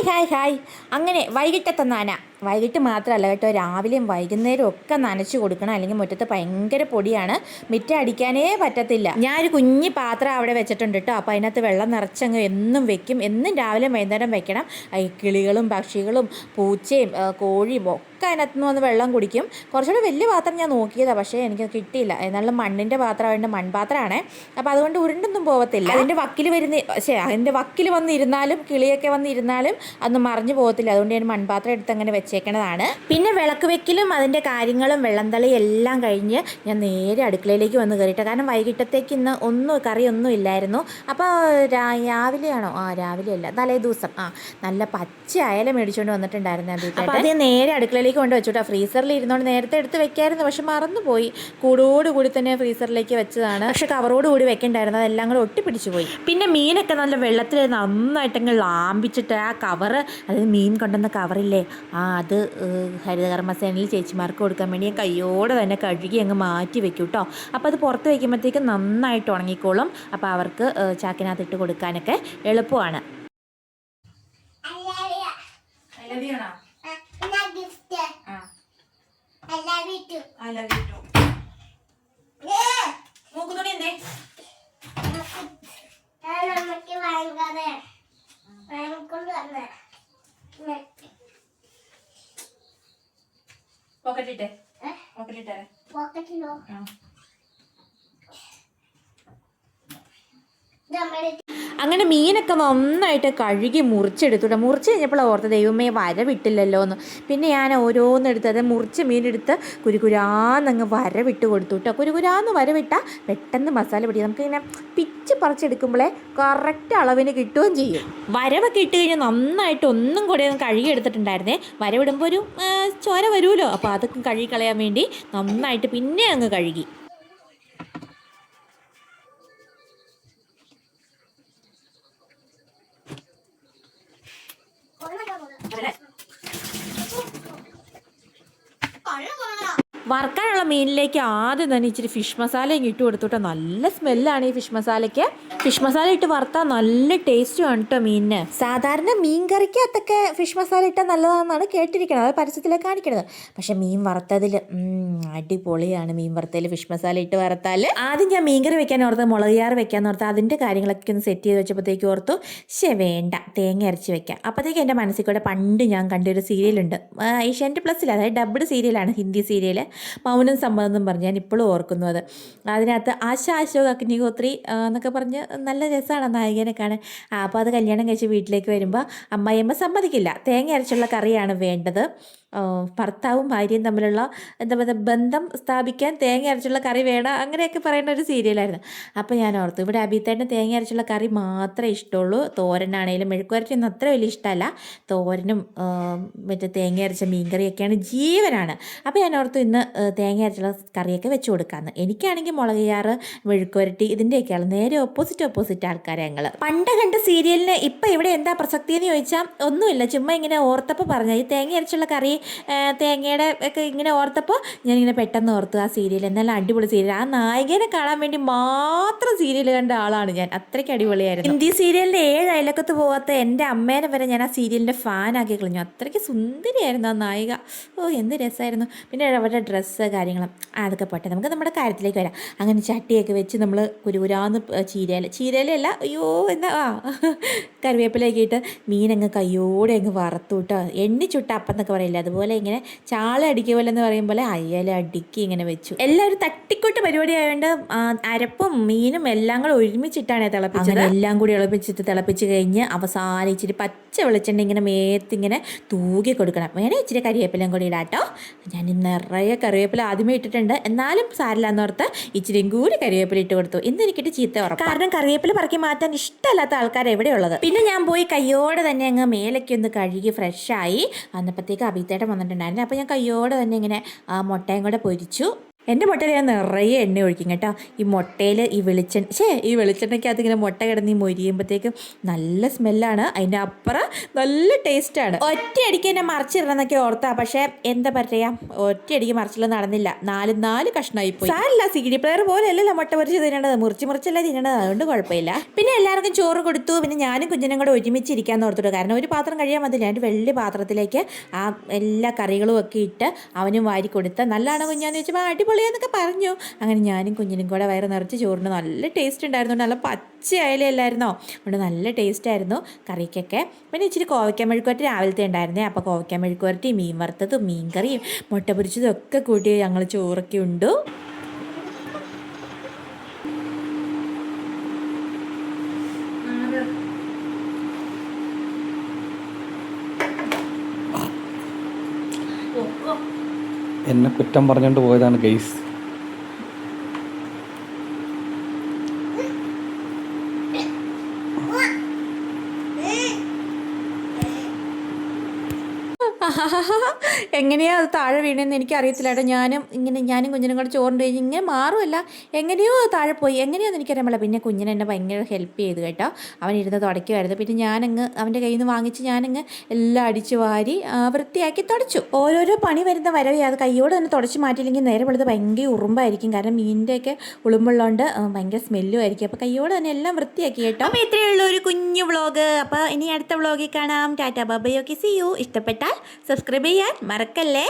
Hi അങ്ങനെ വൈകിട്ടത്തെ നന വൈകിട്ട് മാത്രമല്ല കേട്ടോ, രാവിലെയും വൈകുന്നേരവും ഒക്കെ നനച്ച് കൊടുക്കണം. അല്ലെങ്കിൽ മുറ്റത്ത് ഭയങ്കര പൊടിയാണ്, മുറ്റം അടിക്കാനേ പറ്റത്തില്ല. ഞാനൊരു കുഞ്ഞി പാത്രം അവിടെ വെച്ചിട്ടുണ്ട് കേട്ടോ. അപ്പോൾ അതിനകത്ത് വെള്ളം നിറച്ചങ്ങ് എന്നും വെക്കും. എന്നും രാവിലെ വൈകുന്നേരം വെക്കണം. ഈ കിളികളും പക്ഷികളും പൂച്ചയും കോഴിയും ഒക്കെ അതിനകത്ത് നിന്ന് വന്ന് വെള്ളം കുടിക്കും. കുറച്ചുകൂടെ വലിയ പാത്രം ഞാൻ നോക്കിയതാണ്, പക്ഷേ എനിക്ക് കിട്ടിയില്ല. എന്നാലും മണ്ണിൻ്റെ പാത്രമായിട്ട് മൺപാത്രമാണ്. അപ്പോൾ അതുകൊണ്ട് ഉരുണ്ടൊന്നും പോകത്തില്ല. അതിൻ്റെ വക്കിൽ വന്നിരുന്നാലും കിളിയൊക്കെ വന്നിരുന്നാലും അതൊന്നും മറിഞ്ഞു പോകത്തില്ല. അതുകൊണ്ട് ഞാൻ മൺപാത്രം എടുത്ത് അങ്ങനെ വെച്ചേക്കണതാണ്. പിന്നെ വിളക്ക് വെക്കലും അതിൻ്റെ കാര്യങ്ങളും വെള്ളം തളി എല്ലാം കഴിഞ്ഞ് ഞാൻ നേരെ അടുക്കളയിലേക്ക് വന്ന് കയറിയിട്ട്, കാരണം വൈകിട്ടത്തേക്ക് ഇന്ന് കറിയൊന്നും ഇല്ലായിരുന്നു. അപ്പോൾ രാവിലെയാണോ? രാവിലെയല്ല, തലേ ദിവസം നല്ല പച്ച അയല മേടിച്ചുകൊണ്ട് വന്നിട്ടുണ്ടായിരുന്നു. അപ്പോൾ അത് നേരെ അടുക്കളയിലേക്ക് കൊണ്ട് വെച്ചുട്ടോ. ഫ്രീസറിൽ ഇരുന്നുകൊണ്ട് നേരത്തെ എടുത്ത് വെക്കായിരുന്നു, പക്ഷെ മറന്നുപോയി. കൂടി തന്നെ ഫ്രീസറിലേക്ക് വെച്ചതാണ്. പക്ഷെ കവറോടുകൂടി വെക്കണ്ടായിരുന്നു, അതെല്ലാം കൂടെ ഒട്ടിപ്പിടിച്ചു പോയി. പിന്നെ മീനൊക്കെ നല്ല വെള്ളത്തിൽ നന്നായിട്ടങ്ങ് ലാമ്പിച്ചിട്ട് ആ കവറ്, അതായത് മീൻ കൊണ്ടുവന്ന കവറില്ലേ, അത് ഹരിതകർമ്മസേനയിൽ ചേച്ചിമാർക്ക് കൊടുക്കാൻ വേണ്ടി ഞാൻ കയ്യോടെ തന്നെ കഴുകി അങ്ങ് മാറ്റി വെക്കും കേട്ടോ. അപ്പോൾ അത് പുറത്ത് വയ്ക്കുമ്പോഴത്തേക്കും നന്നായിട്ട് ഉണങ്ങിക്കോളും. അപ്പോൾ അവർക്ക് ചാക്കിനകത്തിട്ട് കൊടുക്കാനൊക്കെ എളുപ്പമാണ്. പോക്കറ്റിലോ അങ്ങനെ മീനൊക്കെ നന്നായിട്ട് കഴുകി മുറിച്ചെടുത്തുട്ടോ. മുറിച്ച് കഴിഞ്ഞപ്പോൾ ഓർത്ത് ദൈവമേ വരവിട്ടില്ലല്ലോ എന്ന്. പിന്നെ ഞാൻ ഓരോന്നെടുത്തത് മുറിച്ച് മീനെടുത്ത് കുരുകുരാന്നങ്ങ് വരവിട്ട് കൊടുത്തു കേട്ടോ. കുരുകുരാന്ന് വരവിട്ടാൽ പെട്ടെന്ന് മസാല പിടിക്കും. നമുക്കിങ്ങനെ പിച്ച് പറിച്ചെടുക്കുമ്പോഴേ കറക്റ്റ് അളവിന് കിട്ടുകയും ചെയ്യും. വരവൊക്കെ ഇട്ട് കഴിഞ്ഞാൽ നന്നായിട്ട് ഒന്നും കൂടെ ഒന്ന് കഴുകി എടുത്തിട്ടുണ്ടായിരുന്നേ. വരവിടുമ്പോൾ ഒരു ചോര വരുമല്ലോ, അപ്പോൾ അതൊക്കെ കഴുകി കളയാൻ വേണ്ടി നന്നായിട്ട് പിന്നെ അങ്ങ് കഴുകി. വറുക്കാനുള്ള മീനിലേക്ക് ആദ്യം തന്നെ ഇച്ചിരി ഫിഷ് മസാലയും ഇട്ട് കൊടുത്തുട്ടോ. നല്ല സ്മെല്ലാണ് ഈ ഫിഷ് മസാലയ്ക്ക്. ഫിഷ് മസാല ഇട്ട് വറുത്താൽ നല്ല ടേസ്റ്റുമാണ് കേട്ടോ മീനിന്. സാധാരണ മീൻ കറിക്കകത്തൊക്കെ ഫിഷ് മസാല ഇട്ടാൽ നല്ലതാണെന്നാണ് കേട്ടിരിക്കുന്നത്, അത് പരസ്യത്തിലേക്ക് കാണിക്കുന്നത്. പക്ഷേ മീൻ വറുത്തതിൽ അടിപൊളിയാണ്. മീൻ വറുത്തതിൽ ഫിഷ് മസാല ഇട്ട് വറുത്താൽ. ആദ്യം ഞാൻ മീൻ കറി വെക്കാൻ ഓർത്ത്, മുളക് ചാറ് വെക്കാൻ ഓർത്ത്, അതിൻ്റെ കാര്യങ്ങളൊക്കെ ഒന്ന് സെറ്റ് ചെയ്ത് വെച്ചപ്പോഴത്തേക്ക് ഓർത്തു വേണ്ട, തേങ്ങ അരച്ച് വെക്കാം. അപ്പോഴത്തേക്ക് എൻ്റെ മനസ്സിൽ കൂടെ പണ്ട് ഞാൻ കണ്ടൊരു സീരിയലുണ്ട്, ഏഷ്യാനെറ്റ് പ്ലസ്സിൽ, അതായത് ഡബ്ഡ് സീരിയലാണ്, ഹിന്ദി സീരിയൽ, മൗനം സമ്മതം എന്നും പറഞ്ഞ് ഞാൻ ഇപ്പോഴും ഓർക്കുന്നു അത്. അതിനകത്ത് ആശാ അശോക് അഗ്നിഹോത്രി എന്നൊക്കെ പറഞ്ഞ് നല്ല രസമാണ് നായികനെ കാണാൻ. അപ്പോൾ അത് കല്യാണം കഴിച്ച് വീട്ടിലേക്ക് വരുമ്പോൾ അമ്മായിയമ്മ സമ്മതിക്കില്ല, തേങ്ങ അരച്ചുള്ള കറിയാണ് വേണ്ടത്. ഭർത്താവും ഭാര്യയും തമ്മിലുള്ള എന്താ പറയുക ബന്ധം സ്ഥാപിക്കാൻ തേങ്ങ അരച്ചുള്ള കറി വേണം, അങ്ങനെയൊക്കെ പറയുന്ന ഒരു സീരിയലായിരുന്നു. അപ്പോൾ ഞാൻ ഓർത്തു, ഇവിടെ അഭിത്തേട്ടന് തേങ്ങ അരച്ചുള്ള കറി മാത്രമേ ഇഷ്ടമുള്ളൂ. തോരനാണേലും മെഴുക്കുവരട്ടിയൊന്നും അത്ര വലിയ ഇഷ്ടമല്ല. തോരനും മറ്റേ തേങ്ങ അരച്ച മീൻകറിയൊക്കെയാണ് ജീവനാണ്. അപ്പോൾ ഞാൻ ഓർത്തു ഇന്ന് തേങ്ങ അരച്ചുള്ള കറിയൊക്കെ വെച്ച് കൊടുക്കാമെന്ന്. എനിക്കാണെങ്കിൽ മുളക് ചാറ്, മെഴുക്കുവരട്ടി ഇതിൻ്റെയൊക്കെയാണ്. നേരെ ഓപ്പോസിറ്റ് ആൾക്കാരെ ഞങ്ങൾ. പണ്ട് കണ്ട സീരിയലിന് ഇപ്പം ഇവിടെ എന്താ പ്രസക്തി എന്ന് ചോദിച്ചാൽ ഒന്നുമില്ല, ചുമ്മാ ഇങ്ങനെ ഓർത്തപ്പോൾ പറഞ്ഞ ഈ തേങ്ങ അരച്ചുള്ള കറി, തേങ്ങയുടെ ഒക്കെ ഇങ്ങനെ ഓർത്തപ്പോൾ ഞാനിങ്ങനെ പെട്ടെന്ന് ഓർത്തു ആ സീരിയൽ എന്നാലും അടിപൊളി സീരിയൽ. ആ നായികനെ കാണാൻ വേണ്ടി മാത്രം സീരിയൽ കണ്ട ആളാണ് ഞാൻ, അത്രയ്ക്ക് അടിപൊളിയായിരുന്നു. ഹിന്ദി സീരിയലിൻ്റെ 7 അയലക്കത്ത് പോകാത്ത എൻ്റെ അമ്മേനെ വരെ ഞാൻ ആ സീരിയലിൻ്റെ ഫാനാക്കി കളഞ്ഞു. അത്രയ്ക്ക് സുന്ദരിയായിരുന്നു ആ നായിക. എന്ത് രസമായിരുന്നു. പിന്നെ അവരുടെ ഡ്രസ്സ് കാര്യങ്ങളും അതൊക്കെ പോട്ടെ, നമുക്ക് നമ്മുടെ കാര്യത്തിലേക്ക് വരാം. അങ്ങനെ ചട്ടിയൊക്കെ വെച്ച് നമ്മൾ കുരുകുരാന്ന് ചീരയിലല്ല കറിവേപ്പിലയൊക്കെ ഇട്ട് മീനങ്ങ് കയ്യോടെ അങ്ങ് വറുത്തു കേട്ടോ. എണ്ണി ചുട്ട അപ്പം എന്നൊക്കെ പറയില്ല, അതുപോലെ ഇങ്ങനെ ചാള അടിക്കുമല്ലോ പറയും പോലെ അയ്യല അടുക്കി ഇങ്ങനെ വെച്ചു. എല്ലാവരും തട്ടിക്കൊട്ട് പരിപാടി ആയതുകൊണ്ട് അരപ്പും മീനും എല്ലാം കൂടെ ഒരുമിച്ചിട്ടാണ് തിളപ്പിച്ചത്. എല്ലാം കൂടി തിളപ്പിച്ച് കഴിഞ്ഞ് അവസാനം ഇച്ചിരി പച്ച വെളിച്ചെണ്ണ ഇങ്ങനെ മേത്തിങ്ങനെ തൂകി കൊടുക്കണം. വേണേ ഇച്ചിരി കരിവേപ്പിലയും കൂടി ഇടാട്ടോ. ഞാൻ നിറയെ കറിവേപ്പില ആദ്യമേ ഇട്ടിട്ടുണ്ട്, എന്നാലും സാരില്ലാന്നോർത്ത് ഇച്ചിരിയും കൂടി കറിവേപ്പില ഇട്ട് കൊടുത്തു. ഇന്ന് എനിക്കിട്ട് ചീത്ത ഉറപ്പ്, കാരണം കറിവേപ്പില പറക്കി മാറ്റാൻ ഇഷ്ടമല്ലാത്ത ആൾക്കാർ എവിടെയുള്ളത്. പിന്നെ ഞാൻ പോയി കയ്യോടെ തന്നെ അങ്ങ് മേലൊക്കെ ഒന്ന് കഴുകി ഫ്രഷായി വന്നപ്പോഴത്തേക്ക് അഭിത്തേട്ടൻ വന്നിട്ടുണ്ടായിരുന്നു. അപ്പോൾ ഞാൻ കയ്യോടെ തന്നെ ഇങ്ങനെ മുട്ടയും കൂടെ പൊരിച്ചു. എൻ്റെ മുട്ടയിൽ ഞാൻ നിറയെ എണ്ണ ഒഴിക്കും കേട്ടോ. ഈ മുട്ടയിൽ ഈ വെളിച്ചെണ്ണയ്ക്കകത്ത് ഇങ്ങനെ മുട്ട കിടന്ന് മൊരിയുമ്പോഴത്തേക്കും നല്ല സ്മെല്ലാണ്. അതിൻ്റെ അപ്പുറം നല്ല ടേസ്റ്റാണ്. ഒറ്റയടിക്ക് തന്നെ മറിച്ചിടണമെന്നൊക്കെ ഓർത്താ, പക്ഷേ എന്താ പറയുക, ഒറ്റയടിക്ക് മറിച്ചില്ല, നടന്നില്ല. നാല് കഷ്ണമായി പോയി. സാരല്ല, CD പ്ലെയർ പോലെ അല്ലല്ലോ മുട്ട പൊരിച്ച് തിന്നണത്, മുറിച്ചല്ല തിന്നണത്, അതുകൊണ്ട് കുഴപ്പമില്ല. പിന്നെ എല്ലാവർക്കും ചോറ് കൊടുത്തു. പിന്നെ ഞാനും കുഞ്ഞിനും കൂടെ ഒരുമിച്ചിരിക്കാന്ന് ഓർത്തിട്ടു. കാരണം ഒരു പാത്രം കഴിയാൻ മതില്ല. എൻ്റെ വലിയ പാത്രത്തിലേക്ക് ആ എല്ലാ കറികളും ഒക്കെ ഇട്ട് അവനും വാരി കൊടുത്ത് നല്ലതാണോ കുഞ്ഞാന്ന് ചോദിച്ചപ്പോൾ അടിപൊളിയാന്നൊക്കെ പറഞ്ഞു. അങ്ങനെ ഞാനും കുഞ്ഞിനും കൂടെ വയറ് നിറച്ച് ചോറിന് നല്ല ടേസ്റ്റ് ഉണ്ടായിരുന്നു. നല്ല പച്ച അയലയല്ലായിരുന്നോ, അതുകൊണ്ട് നല്ല ടേസ്റ്റ് ആയിരുന്നു കറിക്കൊക്കെ. പിന്നെ ഇച്ചിരി കോവയ്ക്ക മെഴുക്കുവരട്ടി രാവിലത്തെ ഉണ്ടായിരുന്നേ. അപ്പോൾ കോവയ്ക്ക മെഴുക്കുവരട്ടി, മീൻ വറുത്തതും മീൻ കറിയും മുട്ട പൊരിച്ചതും ഒക്കെ കൂട്ടി ഞങ്ങൾ ചോറൊക്കെ ഉണ്ടു. എന്നെ കുറ്റം പറഞ്ഞുകൊണ്ട് പോയതാണ് ഗൈസ്. എങ്ങനെയാ അത് താഴെ വീണെന്ന് എനിക്കറിയത്തില്ല കേട്ടോ. ഞാനും കുഞ്ഞിനും കൂടെ ചോറിൻ്റെ കഴിഞ്ഞ് ഇങ്ങനെ മാറുമല്ല, എങ്ങനെയോ താഴെ പോയി, എങ്ങനെയാണെന്ന് എനിക്കറിയാമല്ല. പിന്നെ കുഞ്ഞിനെ എന്നെ ഭയങ്കര ഹെൽപ്പ് ചെയ്തു കേട്ടോ. അവൻ ഇരുന്ന് തുടയ്ക്കുമായിരുന്നു. പിന്നെ ഞാനങ്ങ് അവൻ്റെ കയ്യിൽ നിന്ന് വാങ്ങിച്ച് ഞാനങ്ങ് എല്ലാം അടിച്ച് വാരി വൃത്തിയാക്കി തുടച്ചു. ഓരോരോ പണി വരുന്ന വരവേ അത് കയ്യോട് തന്നെ തുടച്ച് മാറ്റിയില്ലെങ്കിൽ നേരെ വെളുത്ത് ഭയങ്കര ഉറുമ്പായിരിക്കും. കാരണം മീനിൻ്റെയൊക്കെ ഉളുമ്പുള്ളതുകൊണ്ട് ഭയങ്കര സ്മെല്ലും ആയിരിക്കും. അപ്പോൾ കയ്യോട് തന്നെ എല്ലാം വൃത്തിയാക്കി കേട്ടോ. അപ്പോൾ ഇത്രയേ ഉള്ളൂ ഒരു കുഞ്ഞു വ്ളോഗ്. അപ്പോൾ ഇനി അടുത്ത വ്ളോഗിൽ കാണാം. Tata bye bye. Okay, see you. ഇഷ്ടപ്പെട്ടാൽ സബ്സ്ക്രൈബ് ചെയ്യാൻ മറക്കല്ലേ.